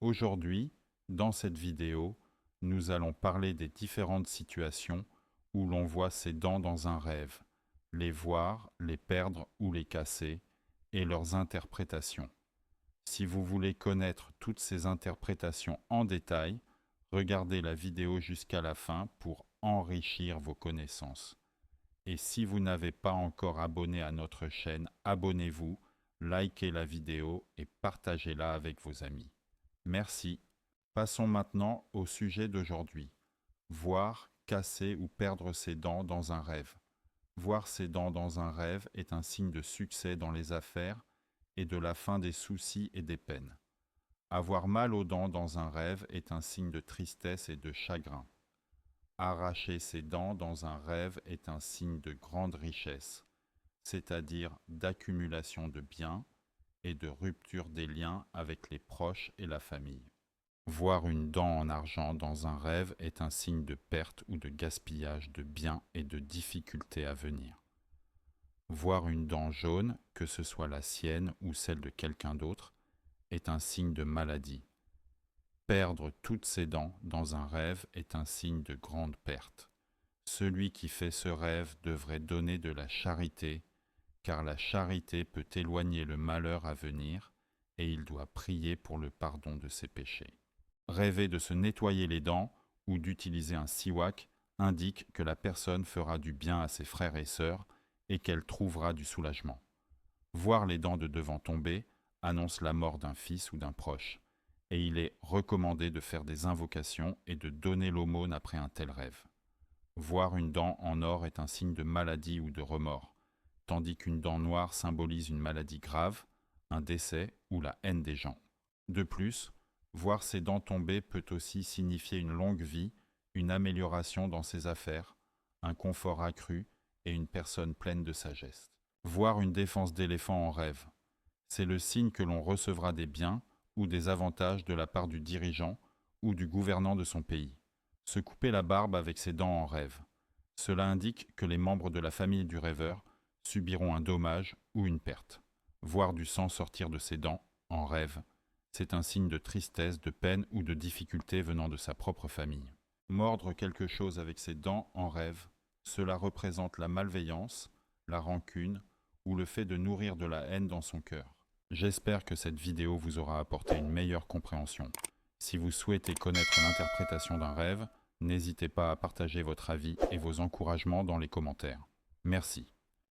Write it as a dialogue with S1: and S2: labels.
S1: Aujourd'hui, dans cette vidéo, nous allons parler des différentes situations où l'on voit ses dents dans un rêve, les voir, les perdre ou les casser, et leurs interprétations. Si vous voulez connaître toutes ces interprétations en détail, regardez la vidéo jusqu'à la fin pour enrichir vos connaissances. Et si vous n'avez pas encore abonné à notre chaîne, abonnez-vous, likez la vidéo et partagez-la avec vos amis. Merci. Passons maintenant au sujet d'aujourd'hui. Voir, casser ou perdre ses dents dans un rêve. Voir ses dents dans un rêve est un signe de succès dans les affaires et de la fin des soucis et des peines. Avoir mal aux dents dans un rêve est un signe de tristesse et de chagrin. Arracher ses dents dans un rêve est un signe de grande richesse, c'est-à-dire d'accumulation de biens et de rupture des liens avec les proches et la famille. Voir une dent en argent dans un rêve est un signe de perte ou de gaspillage de biens et de difficultés à venir. Voir une dent jaune, que ce soit la sienne ou celle de quelqu'un d'autre, est un signe de maladie. Perdre toutes ses dents dans un rêve est un signe de grande perte. Celui qui fait ce rêve devrait donner de la charité, car la charité peut éloigner le malheur à venir, et il doit prier pour le pardon de ses péchés. Rêver de se nettoyer les dents ou d'utiliser un siwak indique que la personne fera du bien à ses frères et sœurs et qu'elle trouvera du soulagement. Voir les dents de devant tomber annonce la mort d'un fils ou d'un proche, et il est recommandé de faire des invocations et de donner l'aumône après un tel rêve. Voir une dent en or est un signe de maladie ou de remords, tandis qu'une dent noire symbolise une maladie grave, un décès ou la haine des gens. De plus, voir ses dents tomber peut aussi signifier une longue vie, une amélioration dans ses affaires, un confort accru et une personne pleine de sagesse. Voir une défense d'éléphant en rêve, c'est le signe que l'on recevra des biens ou des avantages de la part du dirigeant ou du gouvernant de son pays. Se couper la barbe avec ses dents en rêve, cela indique que les membres de la famille du rêveur subiront un dommage ou une perte. Voir du sang sortir de ses dents, en rêve, c'est un signe de tristesse, de peine ou de difficulté venant de sa propre famille. Mordre quelque chose avec ses dents en rêve, cela représente la malveillance, la rancune ou le fait de nourrir de la haine dans son cœur. J'espère que cette vidéo vous aura apporté une meilleure compréhension. Si vous souhaitez connaître l'interprétation d'un rêve, n'hésitez pas à partager votre avis et vos encouragements dans les commentaires. Merci.